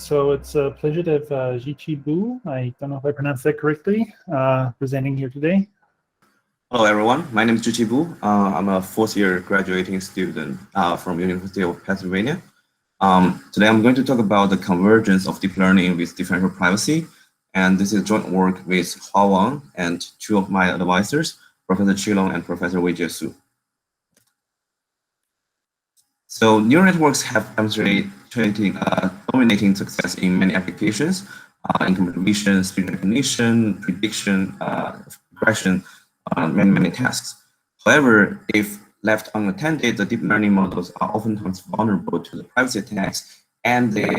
So it's a pleasure to have Zhiqi Bu, I don't know if I pronounced that correctly, presenting here today. Hello, everyone. My name is Zhiqi Bu. I'm a fourth-year graduating student from University of Pennsylvania. Today, I'm going to talk about the convergence of deep learning with differential privacy. And this is joint work with Hua Wang and two of my advisors, Professor Qilong and Professor Weijie Su. So neural networks have demonstrated dominating success in many applications, in computer vision, speech recognition, prediction, regression, many tasks. However, if left unattended, the deep learning models are oftentimes vulnerable to the privacy attacks, and they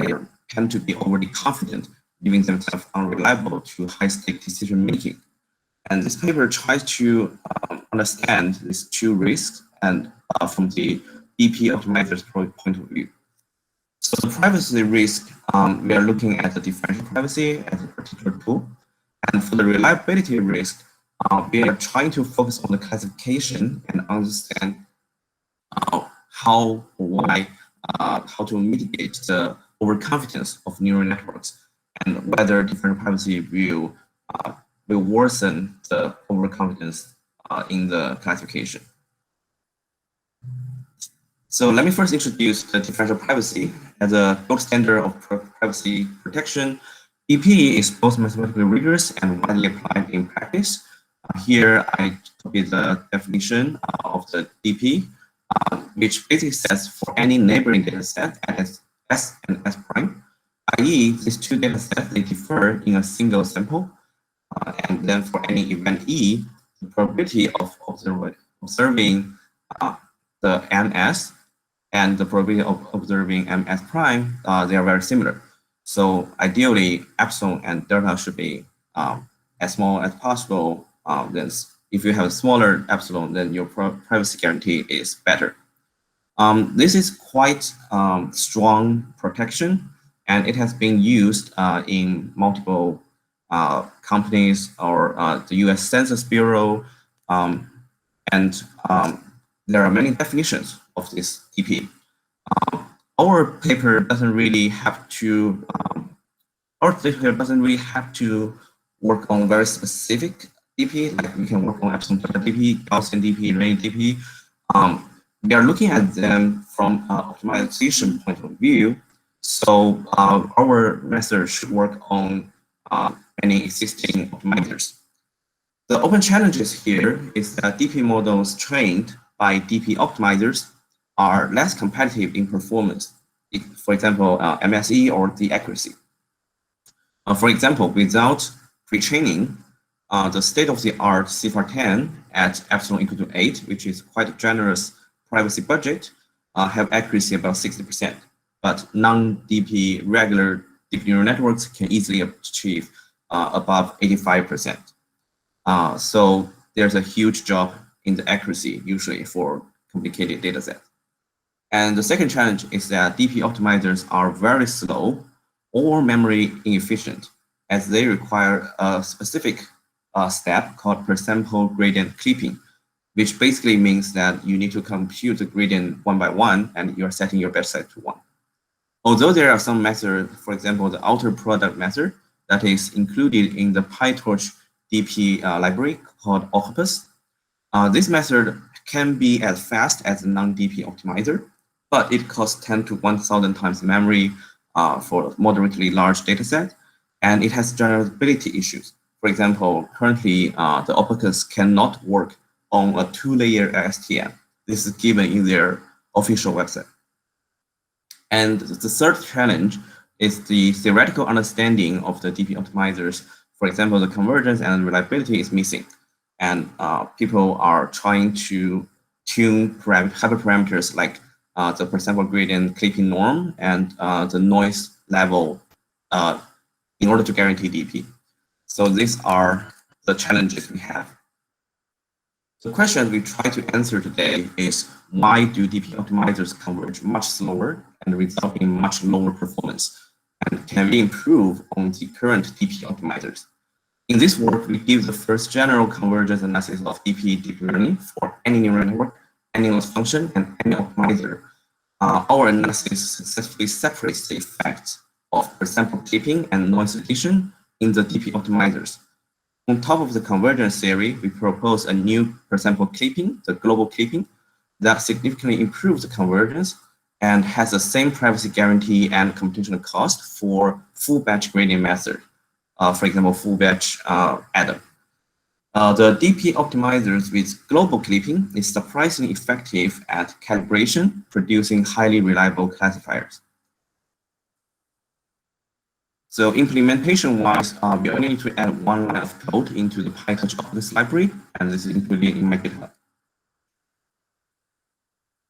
tend to be overly confident, leaving themselves unreliable to high-stake decision-making. And this paper tries to understand these two risks and from the DP optimizer's point of view. So the privacy risk, we are looking at the differential privacy as a particular tool. And for the reliability risk, we are trying to focus on the classification and understand how to mitigate the overconfidence of neural networks and whether differential privacy will worsen the overconfidence in the classification. So let me first introduce the differential privacy as a gold standard of privacy protection. DP is both mathematically rigorous and widely applied in practice. Here I copied the definition of the DP, which basically says for any neighboring data set as S and S prime, i.e. these two data sets, they differ in a single sample. And then for any event E, the probability of observing the MS and the probability of observing MS prime, they are very similar. So ideally, epsilon and delta should be as small as possible. Then if you have a smaller epsilon, then your privacy guarantee is better. This is quite strong protection, and it has been used in multiple companies or the US Census Bureau, and there are many definitions of this DP. Our paper doesn't really have to work on very specific DP, like we can work on epsilon delta DP, Gaussian DP, range DP. We are looking at them from an optimization point of view. So our method should work on any existing optimizers. The open challenges here is that DP models trained by DP optimizers are less competitive in performance. For example, MSE or the accuracy. For example, without pre-training, the state-of-the-art CIFAR-10 at epsilon equal to 8, which is quite a generous privacy budget, have accuracy about 60%. But non-DP regular deep neural networks can easily achieve above 85%. So there's a huge drop in the accuracy usually for complicated data sets. And the second challenge is that DP optimizers are very slow or memory inefficient, as they require a specific step called per sample gradient clipping, which basically means that you need to compute the gradient one by one, and you're setting your best set to 1. Although there are some methods, for example, the outer product method that is included in the PyTorch DP library called Octopus. This method can be as fast as a non-DP optimizer, but it costs 10 to 1,000 times memory for a moderately large data set, and it has generalizability issues. For example, currently, the Octopus cannot work on a 2-layer STM. This is given in their official website. And the third challenge is the theoretical understanding of the DP optimizers. For example, the convergence and reliability is missing. And people are trying to tune hyperparameters like the per sample gradient clipping norm and the noise level in order to guarantee DP. So these are the challenges we have. The question we try to answer today is, why do DP optimizers converge much slower and result in much lower performance? And can we improve on the current DP optimizers? In this work, we give the first general convergence analysis of DP deep learning for any neural network, any loss function, and any optimizer. Our analysis successfully separates the effects of per sample clipping and noise addition in the DP optimizers. On top of the convergence theory, we propose a new per sample clipping, the global clipping, that significantly improves the convergence and has the same privacy guarantee and computational cost for full batch gradient method. For example, full batch adder. The DP optimizers with global clipping is surprisingly effective at calibration, producing highly reliable classifiers. So implementation-wise, we only need to add one line of code into the PyTorch objects library, and this is included in my GitHub.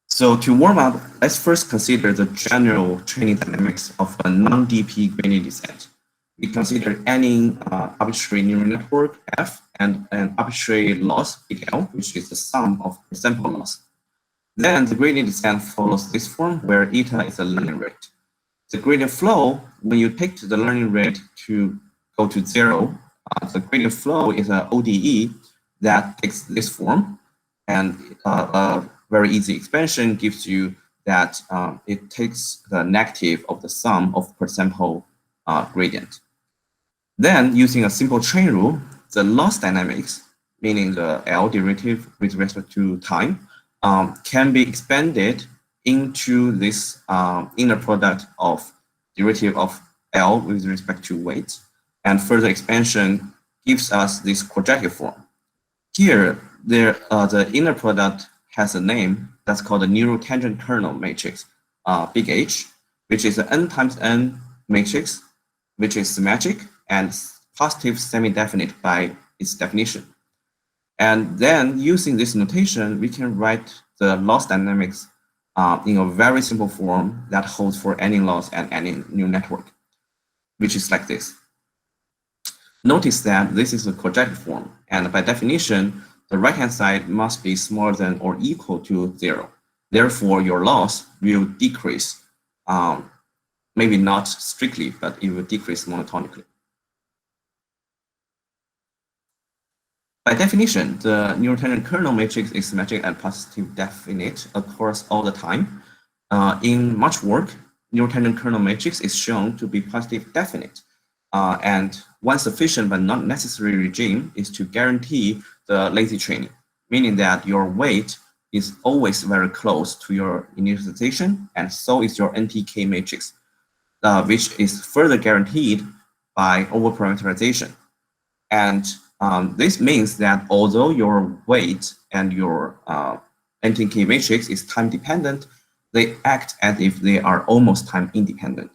So to warm up, let's first consider the general training dynamics of a non-DP gradient descent. We consider any arbitrary neural network F and an arbitrary loss big L, which is the sum of per sample loss. Then the gradient descent follows this form where eta is the learning rate. The gradient flow, when you take the learning rate to go to 0, the gradient flow is an ODE that takes this form, and a very easy expansion gives you that it takes the negative of the sum of per sample gradient. Then, using a simple chain rule, the loss dynamics, meaning the L derivative with respect to time, can be expanded into this inner product of derivative of L with respect to weight, and further expansion gives us this quadratic form. Here, the inner product has a name that's called the neural tangent kernel matrix, big H, which is an n times n matrix, which is symmetric and positive semi-definite by its definition. And then using this notation, we can write the loss dynamics in a very simple form that holds for any loss and any neural network, which is like this. Notice that this is a quadratic form, and by definition, the right-hand side must be smaller than or equal to 0. Therefore, your loss will decrease, maybe not strictly, but it will decrease monotonically. By definition, the neural tangent kernel matrix is symmetric and positive definite across all the time. In much work, neural tangent kernel matrix is shown to be positive definite. And one sufficient but not necessary regime is to guarantee the lazy training, meaning that your weight is always very close to your initialization, and so is your NTK matrix, which is further guaranteed by overparameterization. And this means that although your weight and your NTK matrix is time dependent, they act as if they are almost time independent.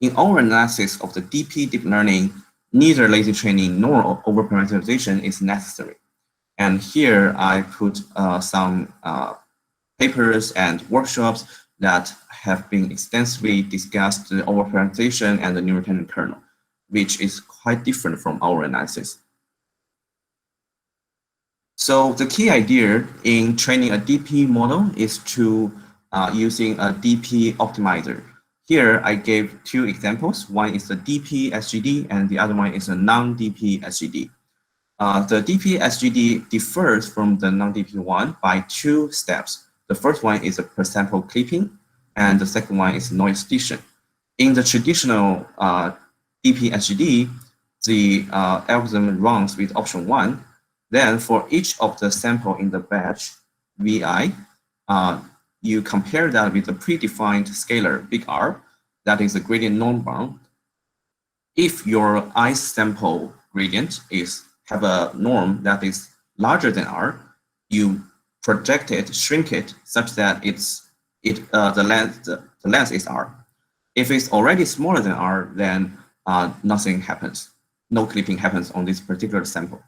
In our analysis of the DP deep learning, neither lazy training nor overparameterization is necessary. And here I put some papers and workshops that have been extensively discussed the overparameterization and the neural tangent kernel, which is quite different from our analysis. So the key idea in training a DP model is to using a DP optimizer. Here I gave two examples. One is the DP-SGD and the other one is a non-DP-SGD. The DP-SGD differs from the non-DP one by 2 steps. The first one is a per sample clipping, and the second one is noise addition. In the traditional DP-SGD, the algorithm runs with option 1. Then for each of the sample in the batch, VI, you compare that with a predefined scalar, big R, that is a gradient norm bound. If your ith sample gradient have a norm that is larger than R, you project it, shrink it, such that the length is R. If it's already smaller than R, then nothing happens. No clipping happens on this particular sample.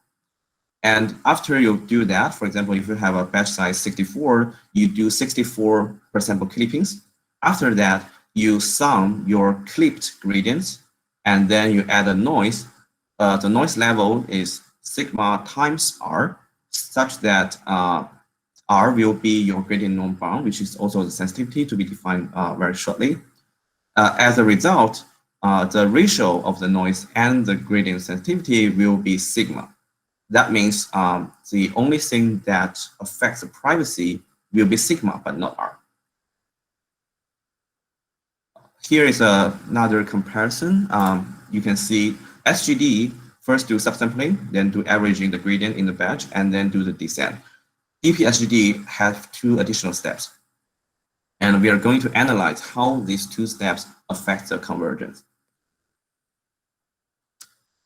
And after you do that, for example, if you have a batch size 64, you do 64 per sample clippings. After that, you sum your clipped gradients, and then you add a noise. The noise level is sigma times R, such that R will be your gradient norm bound, which is also the sensitivity to be defined very shortly. As a result, the ratio of the noise and the gradient sensitivity will be sigma. That means the only thing that affects the privacy will be sigma, but not R. here is another comparison. You can see SGD first do subsampling, then do averaging the gradient in the batch, and then do the descent. DP-SGD have 2 additional steps. And we are going to analyze how these 2 steps affect the convergence.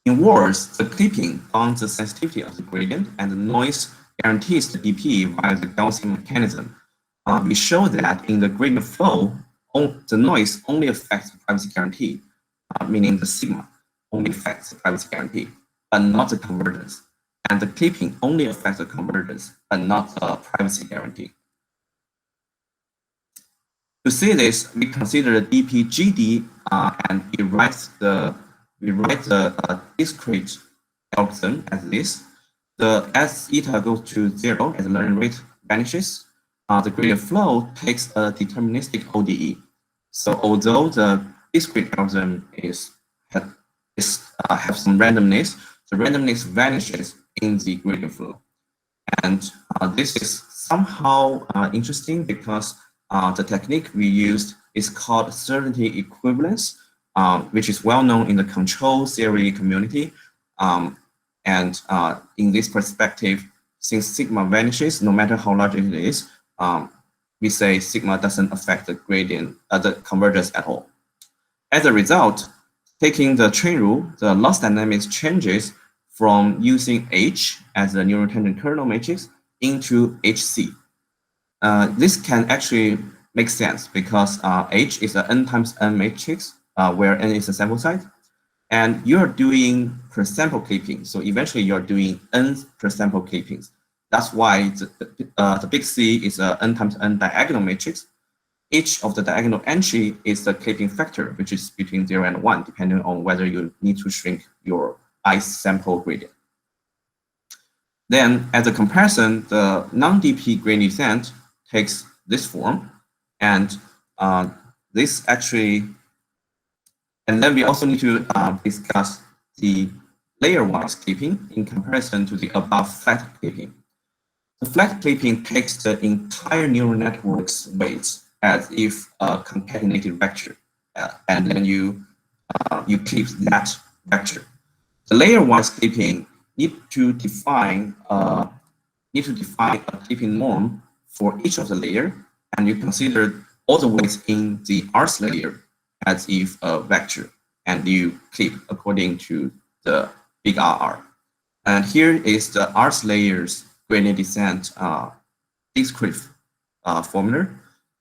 In words, the clipping bounds the sensitivity of the gradient, and the noise guarantees the DP via the Gaussian mechanism. We show that in the gradient flow, the noise only affects the privacy guarantee, meaning the sigma only affects the privacy guarantee, but not the convergence. And the clipping only affects the convergence, but not the privacy guarantee. To see this, we consider the DP-GD and we write the discrete algorithm as this. As eta goes to 0, as the learning rate vanishes, the gradient flow takes a deterministic ODE. So although the discrete algorithm have some randomness, the randomness vanishes in the gradient flow. And this is somehow interesting because the technique we used is called certainty equivalence, which is well known in the control theory community. And in this perspective, since sigma vanishes, no matter how large it is, we say sigma doesn't affect the gradient, the convergence at all. As a result, taking the chain rule, the loss dynamics changes from using H as a neural tangent kernel matrix into HC. This can actually make sense because H is an n times n matrix where n is a sample size, and you're doing per sample clipping. So eventually you're doing n per sample clippings. That's why the big C is a n times n diagonal matrix. Each of the diagonal entry is the clipping factor, which is between 0 and 1, depending on whether you need to shrink your I sample gradient. Then, as a comparison, the non-DP gradient descent takes this form, and this actually, and then we also need to discuss the layer-wise clipping in comparison to the above flat clipping. The flat clipping takes the entire neural network's weights as if a concatenated vector, and then you clip that vector. The layer-wise clipping need to define a clipping norm for each of the layer, and you consider all the weights in the arts layer as if a vector, and you clip according to the big RR. And here is the arts layer's gradient descent discrete formula.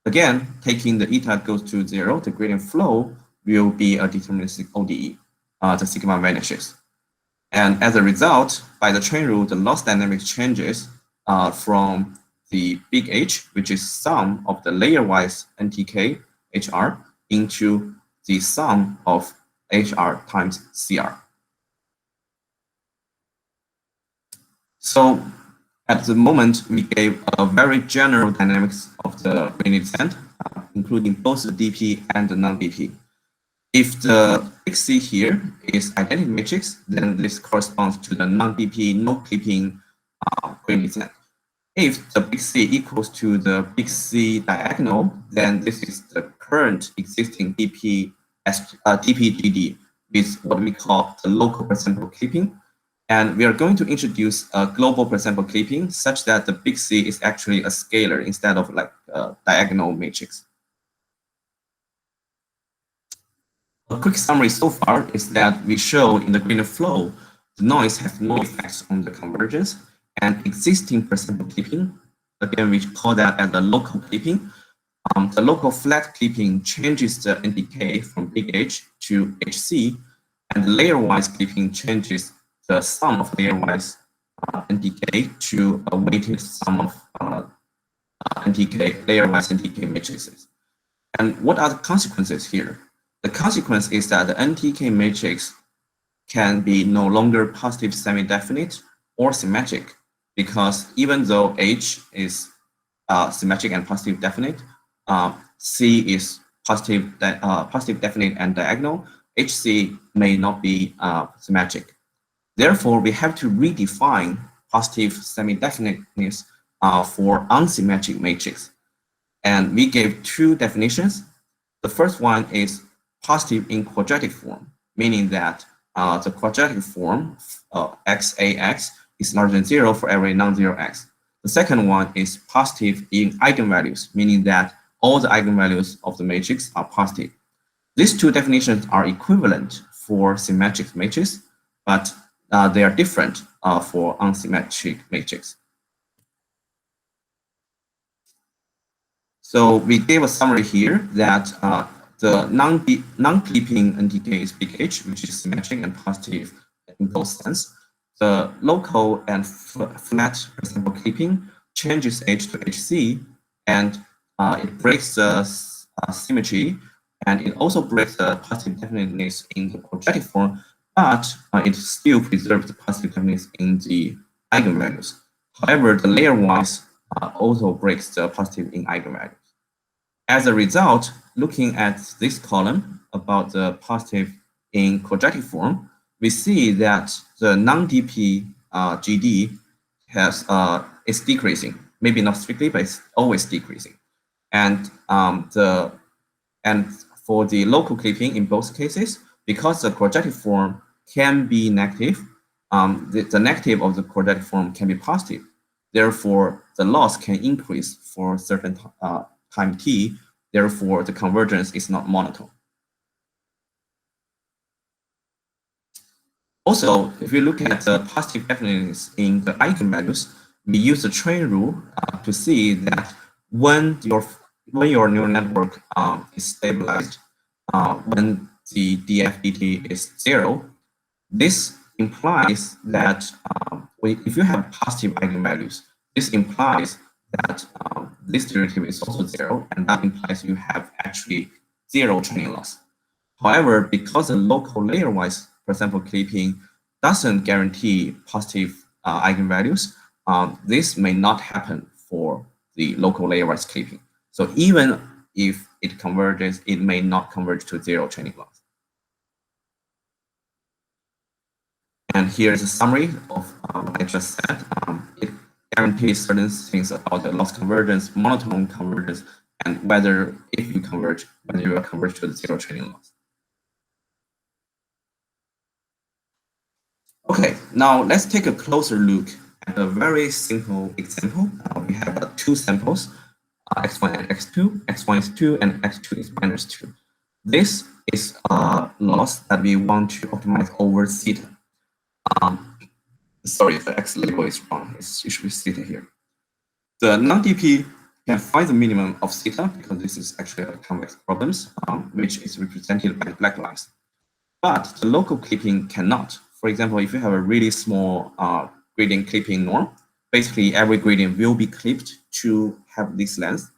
Again, taking the eta goes to 0, the gradient flow will be a deterministic ODE. The sigma vanishes. And as a result, by the chain rule, the loss dynamics changes from the big H, which is sum of the layer-wise NTK HR, into the sum of HR times CR. So at the moment, we gave a very general dynamics of the gradient descent, including both the DP and the non-DP. If the big C here is identity matrix, then this corresponds to the non-DP no clipping gradient descent. If the big C equals to the big C diagonal, then this is the current existing DP-GD with what we call the local per sample clipping. And we are going to introduce a global per sample clipping such that the big C is actually a scalar instead of like a diagonal matrix. A quick summary so far is that we show in the gradient flow, the noise has no effects on the convergence, and existing per sample clipping, again, we call that as the local clipping. The local flat clipping changes the NDK from big H to HC, and the layer-wise clipping changes the sum of layer-wise NDK to a weighted sum of layer-wise NDK matrices. And what are the consequences here? The consequence is that the NTK matrix can be no longer positive semi-definite or symmetric, because even though H is symmetric and positive definite, C is positive definite and diagonal, HC may not be symmetric. Therefore, we have to redefine positive semi-definiteness for unsymmetric matrix. And we gave 2 definitions. The first one is positive in quadratic form, meaning that the quadratic form xax is larger than 0 for every non-zero x. The second one is positive in eigenvalues, meaning that all the eigenvalues of the matrix are positive. These two definitions are equivalent for symmetric matrix, but they are different for unsymmetric matrix. So we gave a summary here that the non-clipping NTK is big H, which is symmetric and positive in both sense. The local and flat, for example, clipping changes H to HC, and it breaks the symmetry, and it also breaks the positive definiteness in the quadratic form, but it still preserves the positive definiteness in the eigenvalues. However, the layerwise also breaks the positive in eigenvalues. As a result, looking at this column about the positive in quadratic form, we see that the non-DP-GD is decreasing. Maybe not strictly, but it's always decreasing. And for the local clipping in both cases, because the quadratic form can be negative, the negative of the quadratic form can be positive. Therefore, the loss can increase for certain time t. Therefore, the convergence is not monotone. Also, if you look at the positive definiteness in the eigenvalues, we use the train rule to see that when your neural network is stabilized, when the df/dt is 0, this implies that if you have positive eigenvalues, this implies that this derivative is also 0, and that implies you have actually 0 training loss. However, because the local layerwise, for example, clipping doesn't guarantee positive eigenvalues, this may not happen for the local layerwise clipping. So even if it converges, it may not converge to 0 training loss. And here's a summary of what I just said. It guarantees certain things about the loss convergence, monotone convergence, and whether if you converge, whether you will converge to the 0 training loss. Okay, now let's take a closer look at a very simple example. We have two samples, x1 and x2. x1 is 2 and x2 is minus 2. This is a loss that we want to optimize over theta. Sorry, the x label is wrong. It should be theta here. The non-DP can find the minimum of theta because this is actually a convex problem, which is represented by black lines. But the local clipping cannot. For example, if you have a really small gradient clipping norm, basically every gradient will be clipped to have this length.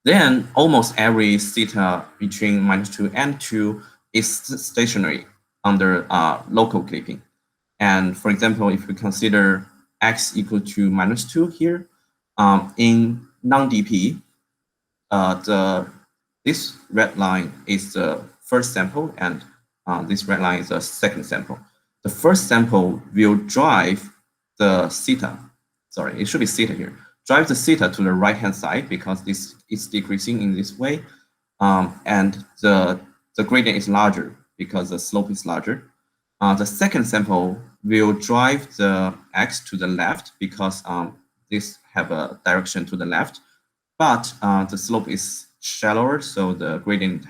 Then almost every theta between -2 and 2 is stationary under local clipping. And for example, if we consider x equal to -2 here, in non-DP, this red line is the first sample, and this red line is the second sample. The first sample will drive the theta. Sorry, it should be theta here. Drive the theta to the right-hand side because this is decreasing in this way, and the gradient is larger because the slope is larger. The second sample will drive the x to the left because this have a direction to the left, but the slope is shallower, so the gradient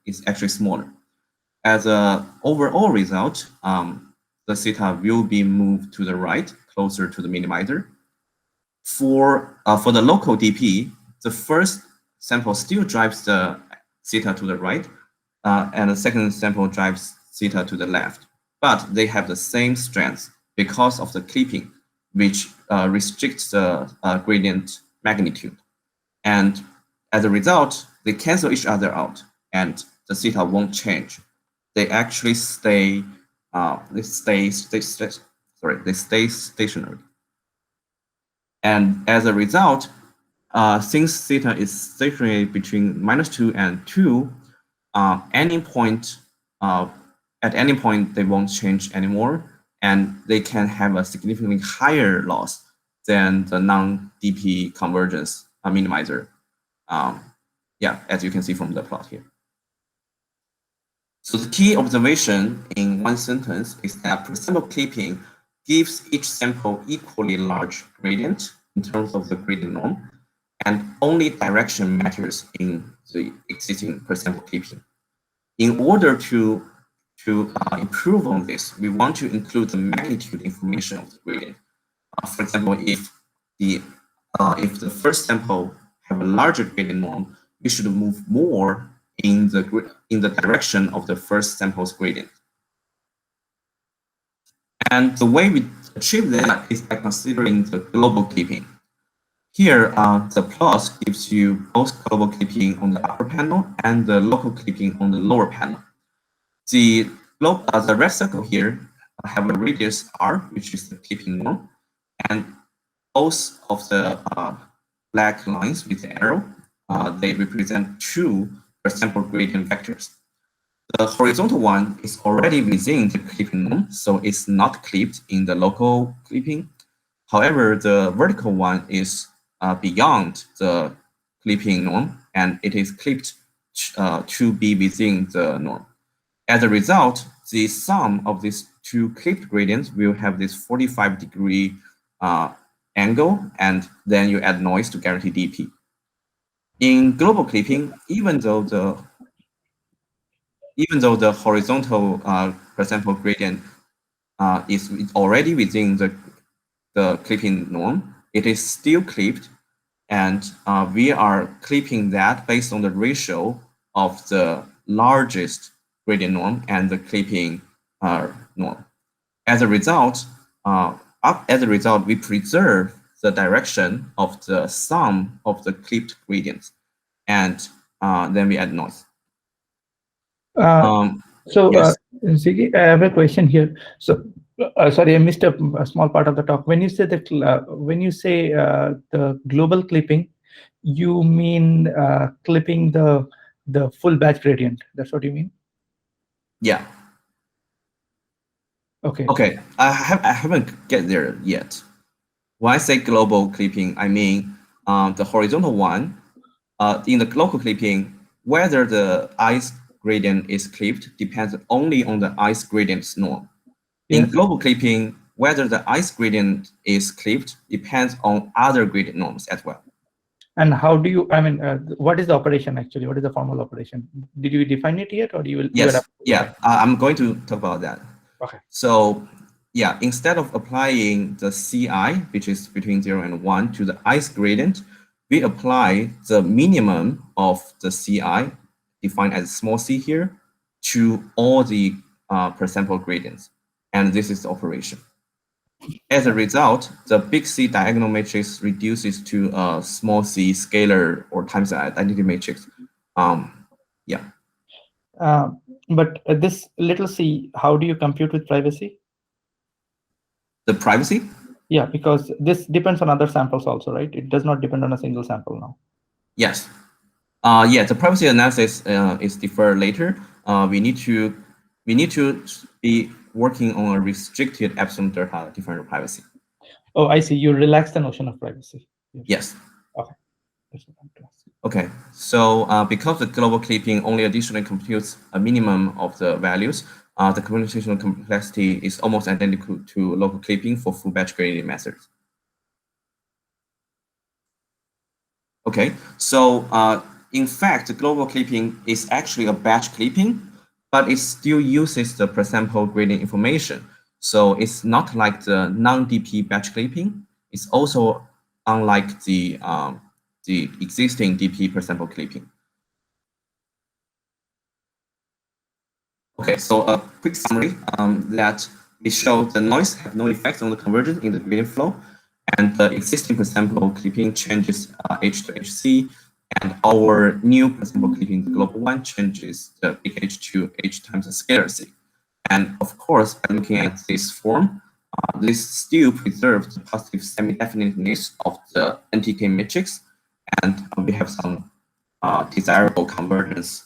is actually smaller. As an overall result, the theta will be moved to the right, closer to the minimizer. For the local DP, the first sample still drives the theta to the right, and the second sample drives theta to the left. But they have the same strength because of the clipping, which restricts the gradient magnitude. And as a result, they cancel each other out, and the theta won't change. They actually stay stationary. And as a result, since theta is stationary between -2 and 2, at any point they won't change anymore, and they can have a significantly higher loss than the non-DP convergence minimizer. Yeah, as you can see from the plot here. So the key observation in one sentence is that per-sample clipping gives each sample equally large gradient in terms of the gradient norm, and only direction matters in the existing per-sample clipping. In order to improve on this, we want to include the magnitude information of the gradient. For example, if the first sample have a larger gradient norm, we should move more in the direction of the first sample's gradient. And the way we achieve that is by considering the global clipping. Here, the plot gives you both global clipping on the upper panel and the local clipping on the lower panel. The red circle here have a radius r, which is the clipping norm, and both of the black lines with the arrow, they represent two per-sample gradient vectors. The horizontal one is already within the clipping norm, so it's not clipped in the local clipping. However, the vertical one is beyond the clipping norm, and it is clipped to be within the norm. As a result, the sum of these two clipped gradients will have this 45-degree angle, and then you add noise to guarantee DP. In global clipping, even though the horizontal per-sample gradient is already within the clipping norm, it is still clipped, and we are clipping that based on the ratio of the largest gradient norm and the clipping norm. As a result, we preserve the direction of the sum of the clipped gradients, and then we add noise. Yes. Zhiqi, I have a question here. So, sorry, I missed a small part of the talk. When you say that, the global clipping, you mean clipping the full batch gradient? That's what you mean? Yeah. Okay. Okay. I haven't get there yet. When I say global clipping, I mean the horizontal one. In the local clipping, whether the ice gradient is clipped depends only on the ice gradient's norm. In global clipping, whether the ice gradient is clipped depends on other gradient norms as well. And how do you, what is the operation actually? What is the formal operation? Did you define it yet, or you will? Yes, I'm going to talk about that. Okay. So, yeah, instead of applying the Ci, which is between 0 and 1, to the ice gradient, we apply the minimum of the Ci, defined as small c here, to all the per-sample gradients. And this is the operation. As a result, the big C diagonal matrix reduces to a small c scalar or times identity matrix. But this little c, how do you compute with privacy? The privacy? Yeah, because this depends on other samples also, right? It does not depend on a single sample now. Yes. Yeah, the privacy analysis is deferred later. We need to be working on a restricted absolute delta differential privacy. Oh, I see. You relax the notion of privacy. Yes. Okay. That's what I'm to ask. Okay. So because the global clipping only additionally computes a minimum of the values, the computational complexity is almost identical to local clipping for full batch gradient methods. Okay. So in fact, the global clipping is actually a batch clipping, but it still uses the per-sample gradient information. So it's not like the non-DP batch clipping. It's also unlike the existing DP per-sample clipping. Okay, so a quick summary that we show the noise have no effect on the convergence in the gradient flow, and the existing per-sample clipping changes H to HC, and our new per-sample clipping, the global one, changes the big H to H times the scalar C. And of course, by looking at this form, this still preserves the positive semi-definiteness of the NTK matrix, and we have some desirable convergence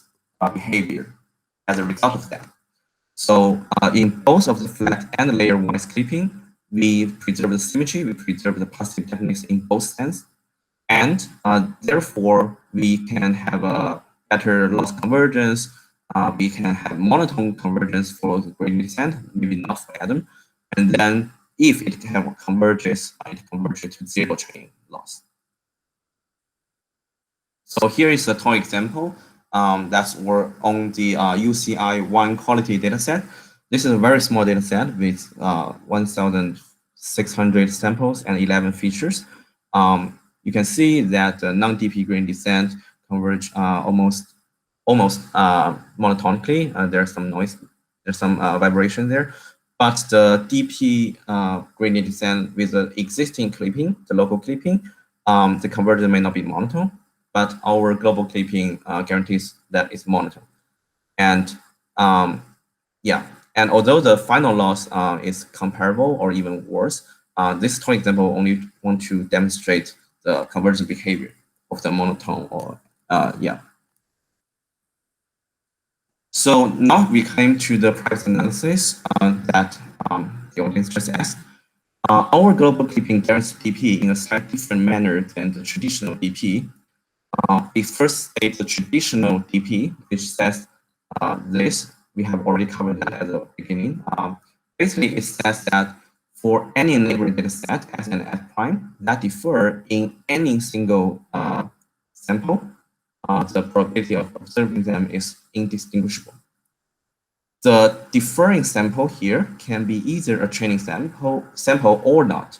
behavior as a result of that. So in both of the flat and layer-wise clipping, we preserve the symmetry, we preserve the positive definiteness in both sense, and therefore we can have a better loss convergence, we can have monotone convergence for the gradient descent, maybe not for atom. And then if it converges, it converges to zero training loss. So here is a toy example. That's on the UCI one quality dataset. This is a very small dataset with 1,600 samples and 11 features. You can see that the non-DP gradient descent converge almost monotonically. There's some noise, there's some vibration there. But the DP gradient descent with the existing clipping, the local clipping, the convergence may not be monotone, but our global clipping guarantees that it's monotone. And yeah, and although the final loss is comparable or even worse, this toy example only want to demonstrate the convergence behavior of the monotone or yeah. So now we came to the privacy analysis that the audience just asked. Our global clipping guarantees DP in a slightly different manner than the traditional DP. It first states the traditional DP, which says this. We have already covered that at the beginning. Basically, it says that for any neighboring data set S and F prime that differ in any single sample, the probability of observing them is indistinguishable. The differing sample here can be either a training sample or not.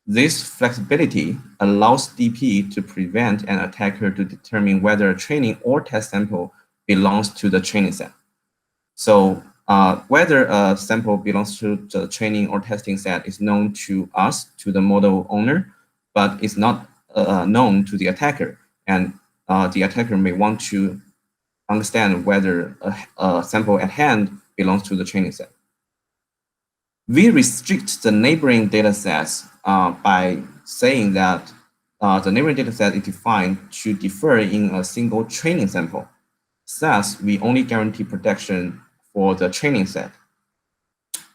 This flexibility allows DP to prevent an attacker to determine whether a training or test sample belongs to the training set. So whether a sample belongs to the training or testing set is known to us, to the model owner, but is not known to the attacker. And the attacker may want to understand whether a sample at hand belongs to the training set. We restrict the neighboring data sets by saying that the neighboring data set is defined to differ in a single training sample. Thus, we only guarantee protection for the training set,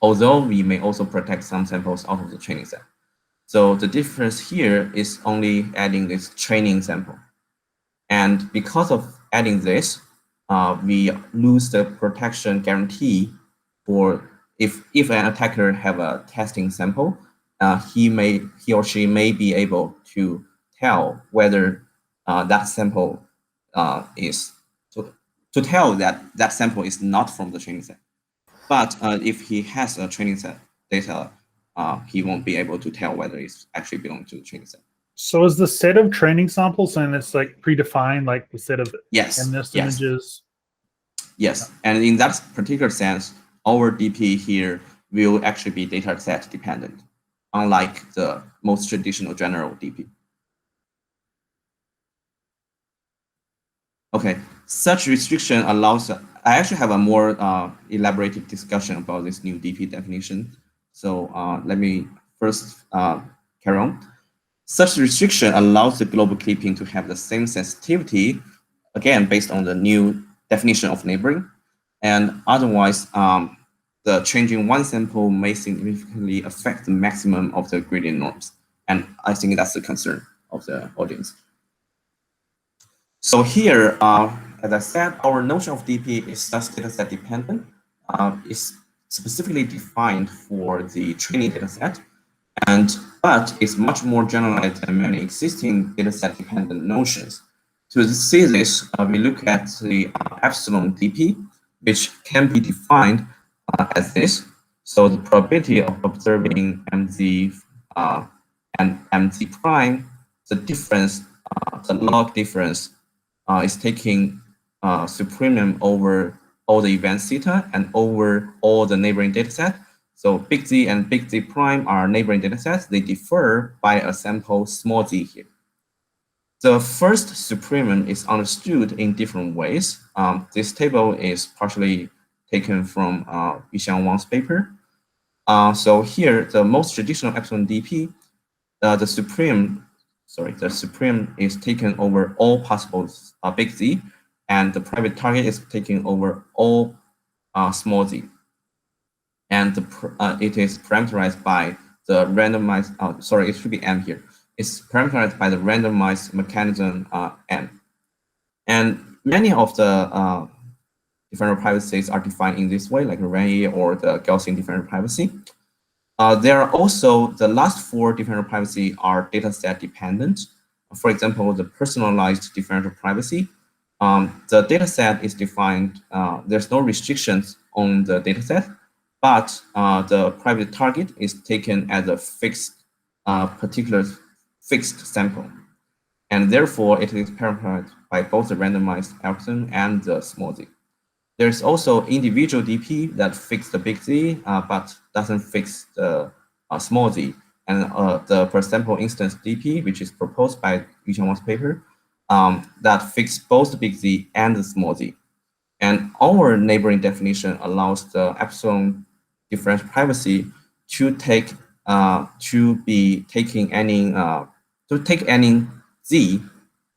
although we may also protect some samples out of the training set. So the difference here is only adding this training sample. And because of adding this, we lose the protection guarantee for if an attacker have a testing sample, he or she may be able to tell whether that sample is to tell that that sample is not from the training set. But if he has a training set data, he won't be able to tell whether it's actually belonging to the training set. So is the set of training samples and it's like predefined, like the set of MNIST images? Yes, and in that particular sense, our DP here will actually be data set dependent, unlike the most traditional general DP. Okay, such restriction allows, I actually have a more elaborated discussion about this new DP definition. So let me first carry on. Such restriction allows the global clipping to have the same sensitivity, again, based on the new definition of neighboring. And otherwise, the changing one sample may significantly affect the maximum of the gradient norms. And I think that's the concern of the audience. So here, as I said, our notion of DP is just dataset dependent. It's specifically defined for the training dataset, but it's much more generalized than many existing dataset dependent notions. To see this, we look at the epsilon DP, which can be defined as this. So the probability of observing MZ and MZ prime, the difference, the log difference is taking supremum over all the events theta and over all the neighboring dataset. So big Z and big Z prime are neighboring datasets. They differ by a sample small z here. The first supremum is understood in different ways. This table is partially taken from Yixiang Wang's paper. So here, the most traditional epsilon DP, the supreme is taken over all possible big Z, and the private target is taken over all small z. And it is parameterized by the randomized, it should be M here. It's parameterized by the randomized mechanism M. And many of the differential privacies are defined in this way, like Renyi or the Gaussian differential privacy. There are also the last 4 differential privacy are dataset dependent. For example, the personalized differential privacy. The dataset is defined, there's no restrictions on the dataset, but the private target is taken as a fixed, particular fixed sample. And therefore, it is parameterized by both the randomized algorithm and the small z. There's also individual DP that fix the big Z, but doesn't fix the small z. And the per sample instance DP, which is proposed by Yu Qiangwang's paper, that fix both the big Z and the small z. And our neighboring definition allows the epsilon differential privacy to take any z.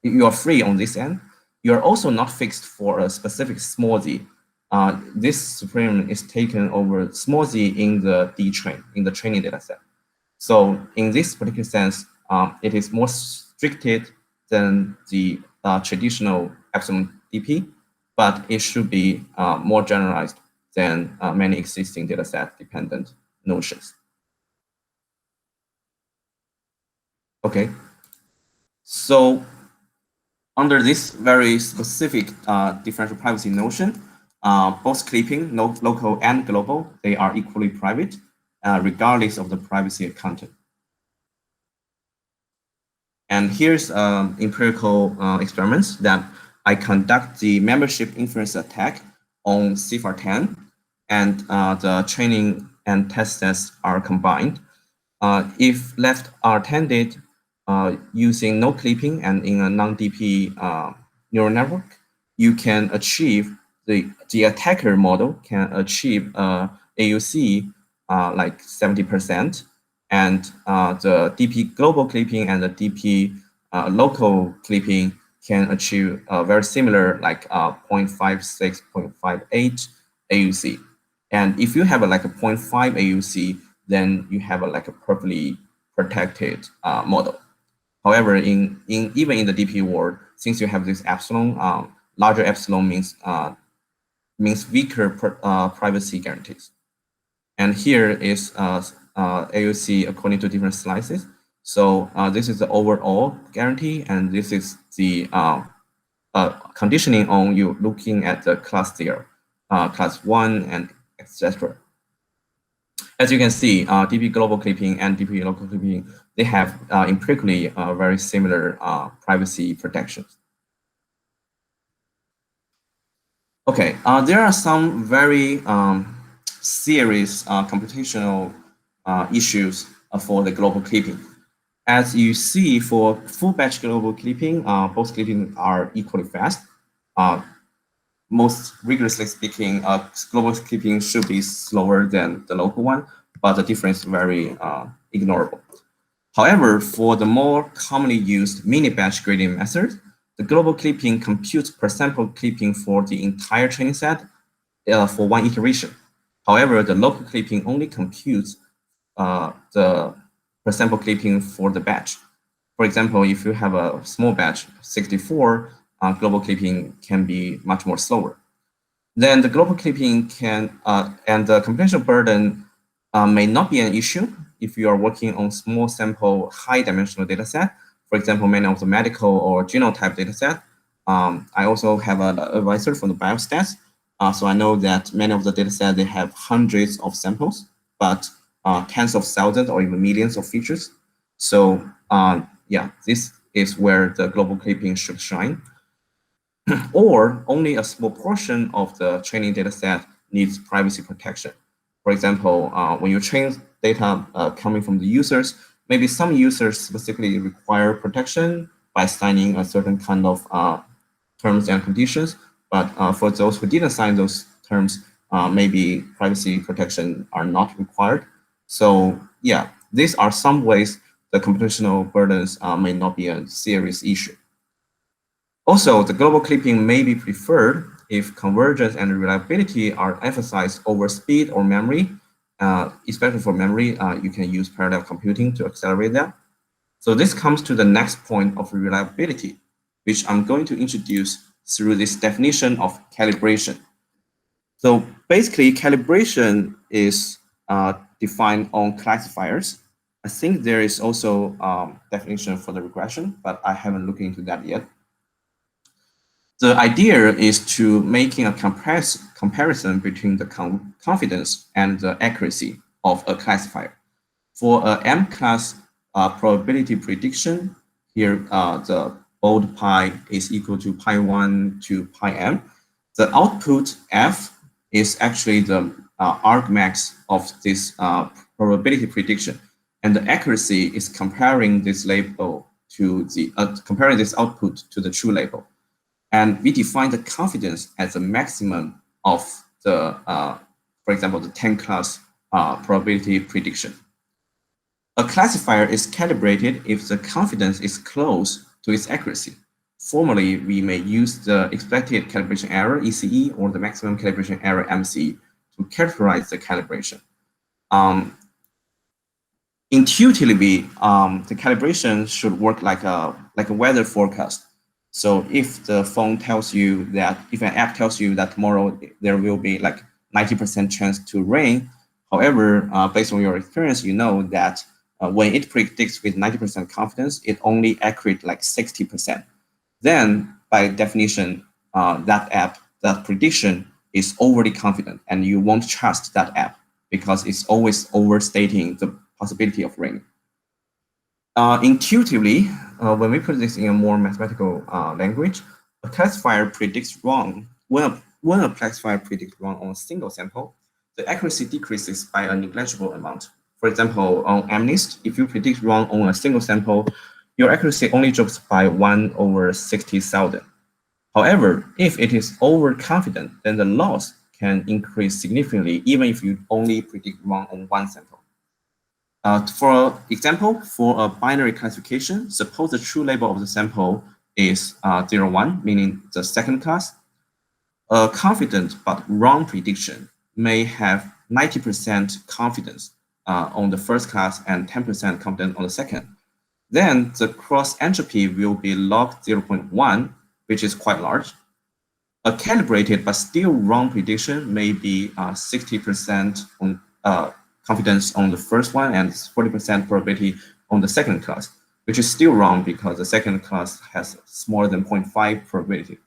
You are free on this end. You are also not fixed for a specific small z. This supreme is taken over small z in the D train, in the training data set. So in this particular sense, it is more restricted than the traditional epsilon DP, but it should be more generalized than many existing dataset dependent notions. Okay, so under this very specific differential privacy notion, both clipping, local and global, they are equally private, regardless of the privacy content. And here's empirical experiments that I conduct the membership inference attack on CIFAR 10, and the training and test sets are combined. If left unattended, using no clipping and in a non-DP neural network, you can achieve the attacker model can achieve AUC like 70%, and the DP global clipping and the DP local clipping can achieve very similar, like 0.56, 0.58 AUC. And if you have like a 0.5 AUC, then you have like a perfectly protected model. However, even in the DP world, since you have this epsilon, larger epsilon means weaker privacy guarantees. And here is AUC according to different slices. So this is the overall guarantee, and this is the conditioning on you looking at the class 0, class 1, and etc. As you can see, DP global clipping and DP local clipping, they have empirically very similar privacy protections. Okay, there are some very serious computational issues for the global clipping. As you see, for full batch global clipping, both clipping are equally fast. Most rigorously speaking, global clipping should be slower than the local one, but the difference is very ignorable. However, for the more commonly used mini batch gradient method, the global clipping computes per sample clipping for the entire training set for one iteration. However, the local clipping only computes the per sample clipping for the batch. For example, if you have a small batch, 64, global clipping can be much more slower. Then the global clipping can, and the computational burden may not be an issue if you are working on small sample, high dimensional data set. For example, many of the medical or genotype data set. I also have an advisor from the biostats. So I know that many of the data set, they have hundreds of samples, but tens of thousands or even millions of features. So yeah, this is where the global clipping should shine. Or only a small portion of the training data set needs privacy protection. For example, when you train data coming from the users, maybe some users specifically require protection by signing a certain kind of terms and conditions. But for those who didn't sign those terms, maybe privacy protection are not required. So yeah, these are some ways the computational burdens may not be a serious issue. Also, the global clipping may be preferred if convergence and reliability are emphasized over speed or memory. Especially for memory, you can use parallel computing to accelerate that. So this comes to the next point of reliability, which I'm going to introduce through this definition of calibration. So basically, calibration is defined on classifiers. I think there is also definition for the regression, but I haven't looked into that yet. The idea is to making a comparison between the confidence and the accuracy of a classifier. For a M-class probability prediction, here the bold pi is equal to pi1 to pi m. The output F is actually the argmax of this probability prediction, and the accuracy is comparing this label to the comparing this output to the true label. And we define the confidence as the maximum of the, for example, the 10-class probability prediction. A classifier is calibrated if the confidence is close to its accuracy. Formally, we may use the expected calibration error, ECE, or the maximum calibration error, MCE, to characterize the calibration. Intuitively, the calibration should work like a weather forecast. So if the phone tells you that, if an app tells you that tomorrow there will be like 90% chance to rain, however, based on your experience, you know that when it predicts with 90% confidence, it only accurate like 60%. Then by definition, that prediction is overly confident and you won't trust that app because it's always overstating the possibility of rain. Intuitively, when we put this in a more mathematical language, a classifier predicts wrong. When a classifier predicts wrong on a single sample, the accuracy decreases by a negligible amount. For example, on MNIST, if you predict wrong on a single sample, your accuracy only drops by 1 over 60,000. However, if it is overconfident, then the loss can increase significantly, even if you only predict wrong on one sample. For example, for a binary classification, suppose the true label of the sample is 0,1, meaning the second class. A confident but wrong prediction may have 90% confidence on the first class and 10% confidence on the second. Then the cross entropy will be log 0.1, which is quite large. A calibrated but still wrong prediction may be 60% on confidence on the first one and 40% probability on the second class, which is still wrong because the second class has smaller than 0.5 probability.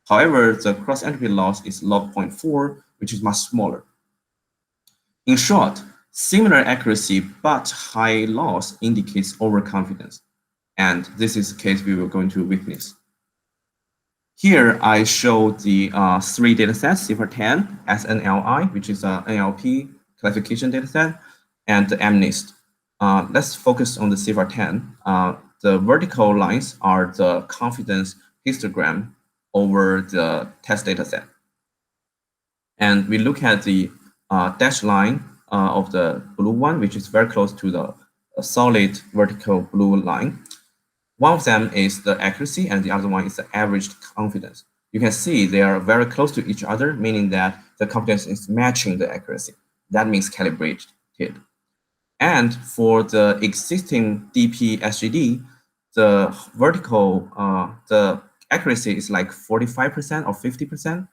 However, the cross entropy loss is log 0.4, which is much smaller. In short, similar accuracy but high loss indicates overconfidence. And this is the case we were going to witness. Here, I show the 3 datasets, CIFAR10, SNLI, which is an NLP classification dataset, and the MNIST. Let's focus on the CIFAR10. The vertical lines are the confidence histogram over the test dataset. And we look at the dashed line of the blue one, which is very close to the solid vertical blue line. One of them is the accuracy, and the other one is the averaged confidence. You can see they are very close to each other, meaning that the confidence is matching the accuracy. That means calibrated. And for the existing DP-SGD, the vertical, the accuracy is like 45% or 50%,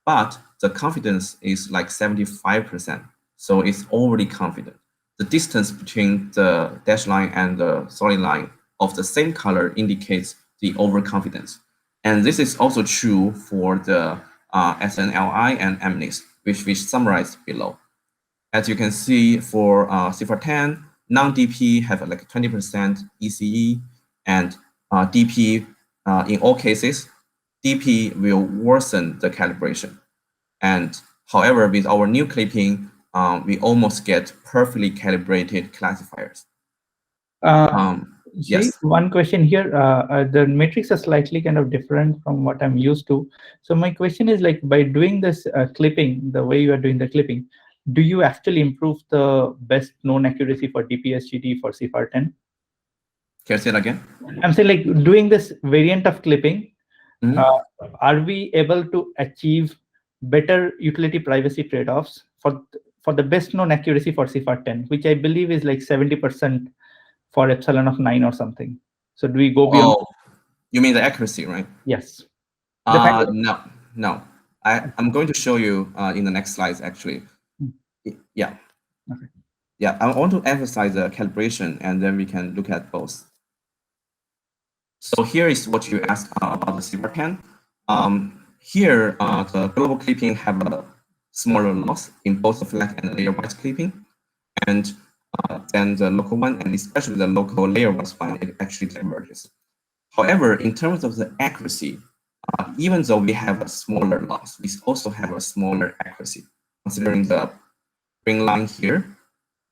but the confidence is like 75%. So it's already confident. The distance between the dashed line and the solid line of the same color indicates the overconfidence. And this is also true for the SNLI and MNIST, which we summarized below. As you can see, for CIFAR10, non-DP have like 20% ECE, and DP, in all cases, DP will worsen the calibration. And however, with our new clipping, we almost get perfectly calibrated classifiers. Yes. One question here. The metrics are slightly kind of different from what I'm used to. So my question is, like, by doing this clipping, the way you are doing the clipping, do you actually improve the best known accuracy for DP-SGD for CIFAR10? Can you say it again? I'm saying, like, doing this variant of clipping, are we able to achieve better utility privacy trade-offs for the best known accuracy for CIFAR10, which I believe is like 70% for epsilon of 9 or something? So do we go beyond? Oh, you mean the accuracy, right? Yes. No. I'm going to show you in the next slides, actually. Yeah. Okay. Yeah, I want to emphasize the calibration, and then we can look at both. So here is what you asked about the CIFAR 10. Here, the global clipping have a smaller loss in both the flat and layer-wise clipping, and then the local one, and especially the local layer-wise one, it actually diverges. However, in terms of the accuracy, even though we have a smaller loss, we also have a smaller accuracy, considering the green line here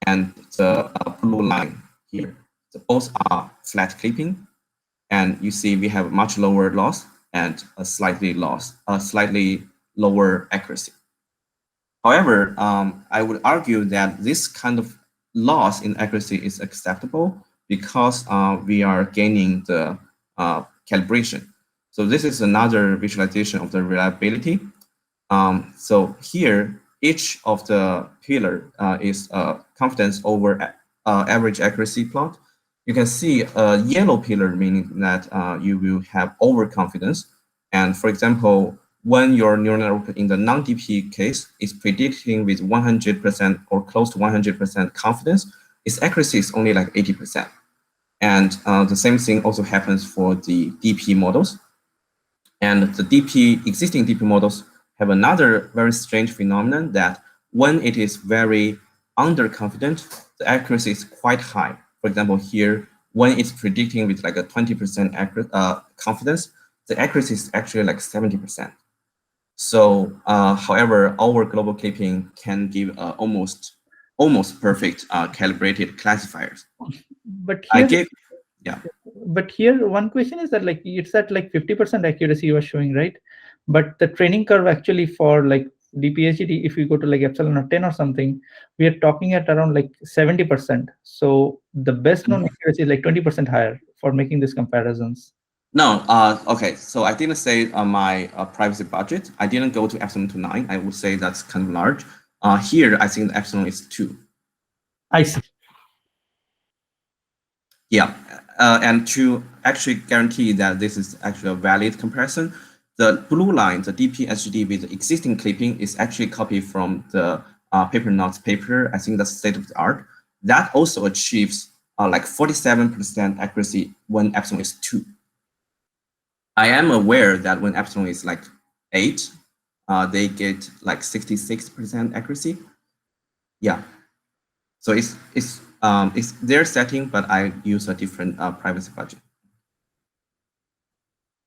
and the blue line here. So both are flat clipping, and you see we have much lower loss and a slightly lower accuracy. However, I would argue that this kind of loss in accuracy is acceptable because we are gaining the calibration. So this is another visualization of the reliability. So here, each of the pillar is confidence over average accuracy plot. You can see a yellow pillar, meaning that you will have overconfidence. And for example, when your neural network in the non-DP case is predicting with 100% or close to 100% confidence, its accuracy is only like 80%. And the same thing also happens for the DP models. And the existing DP models have another very strange phenomenon that when it is very underconfident, the accuracy is quite high. For example, here, when it's predicting with like a 20% accurate confidence, the accuracy is actually like 70%. So, however, our global clipping can give almost perfect calibrated classifiers. But here, yeah. But here, one question is that like it's at like 50% accuracy you are showing, right? But the training curve actually for like DP-SGD, if we go to like epsilon or 10 or something, we are talking at around like 70%. So the best known accuracy is like 20% higher for making these comparisons. No, okay, so I didn't say my privacy budget. I didn't go to epsilon to 9. I would say that's kind of large. Here, I think the epsilon is 2. I see. Yeah, and to actually guarantee that this is actually a valid comparison, the blue line, the DP-SGD with the existing clipping is actually copied from the paper notes paper. I think that's state of the art. That also achieves like 47% accuracy when epsilon is 2. I am aware that when epsilon is like 8, they get like 66% accuracy. Yeah, so it's their setting, but I use a different privacy budget.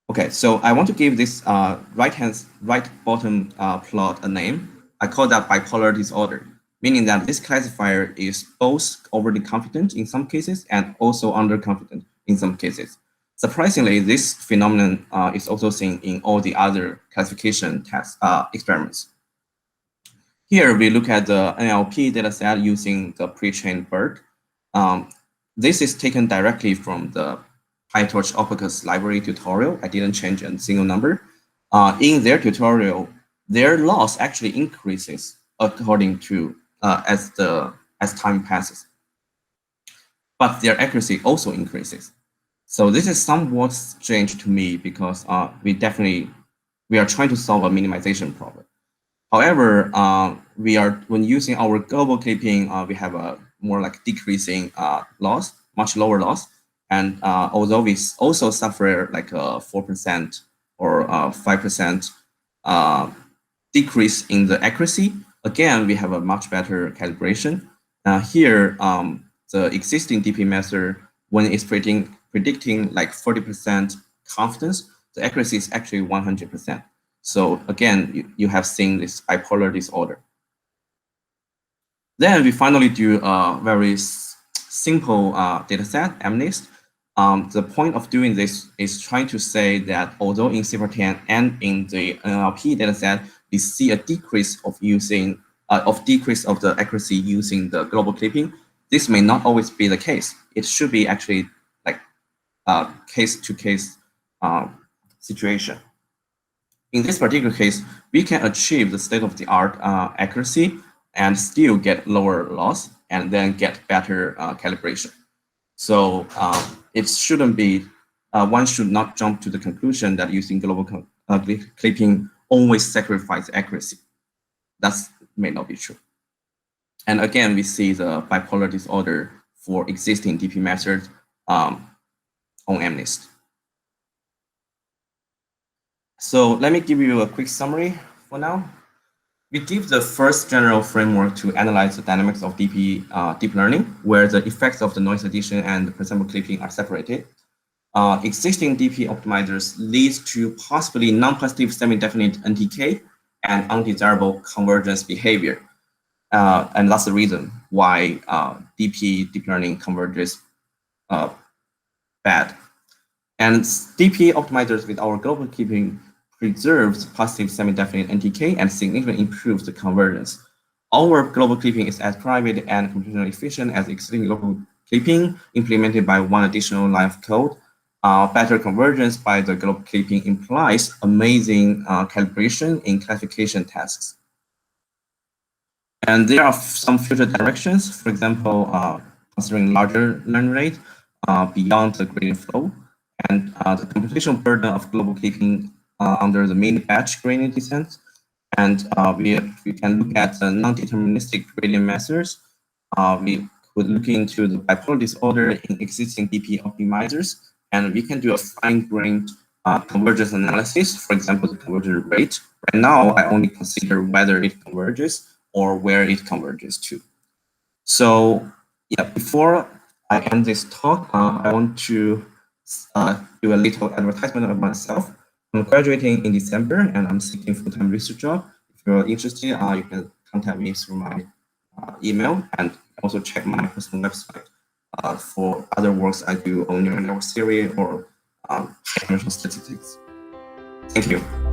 Okay, so I want to give this right bottom plot a name. I call that bipolar disorder, meaning that this classifier is both overly confident in some cases and also underconfident in some cases. Surprisingly, this phenomenon is also seen in all the other classification experiments. Here, we look at the NLP dataset using the pre-trained BERT. This is taken directly from the PyTorch Opacus library tutorial. I didn't change a single number. In their tutorial, their loss actually increases according to as time passes, but their accuracy also increases. So this is somewhat strange to me because we are trying to solve a minimization problem. However, when using our global clipping, we have a more like decreasing loss, much lower loss. And although we also suffer like a 4% or 5% decrease in the accuracy, again, we have a much better calibration. Here, the existing DP method, when it's predicting like 40% confidence, the accuracy is actually 100%. So again, you have seen this bipolar disorder. Then we finally do a very simple data set, MNIST. The point of doing this is trying to say that although in CIFAR 10 and in the NLP dataset, we see a decrease of decrease of the accuracy using the global clipping, this may not always be the case. It should be actually like case-to-case situation. In this particular case, we can achieve the state-of-the-art accuracy and still get lower loss and then get better calibration. So it shouldn't be, one should not jump to the conclusion that using global clipping always sacrifice accuracy. That may not be true. And again, we see the bipolar disorder for existing DP methods on MNIST. So let me give you a quick summary for now. We give the first general framework to analyze the dynamics of DP deep learning, where the effects of the noise addition and the presample clipping are separated. Existing DP optimizers leads to possibly non-positive semi-definite NTK and undesirable convergence behavior. And that's the reason why DP deep learning converges bad. And DP optimizers with our global clipping preserves positive semi-definite NTK and significantly improves the convergence. Our global clipping is as private and computationally efficient as existing global clipping implemented by one additional line of code. Better convergence by the global clipping implies amazing calibration in classification tasks. And there are some future directions, for example, considering larger learning rate beyond the gradient flow, and the computational burden of global clipping under the main batch gradient descent. And we can look at the non-deterministic gradient methods. We could look into the bipolar disorder in existing DP optimizers, and we can do a fine-grained convergence analysis, for example, the convergence rate. Right now, I only consider whether it converges or where it converges to. So yeah, before I end this talk, I want to do a little advertisement of myself. I'm graduating in December and I'm seeking full-time research job. If you're interested, you can contact me through my email and also check my personal website for other works I do on neural network theory or differential statistics. Thank you.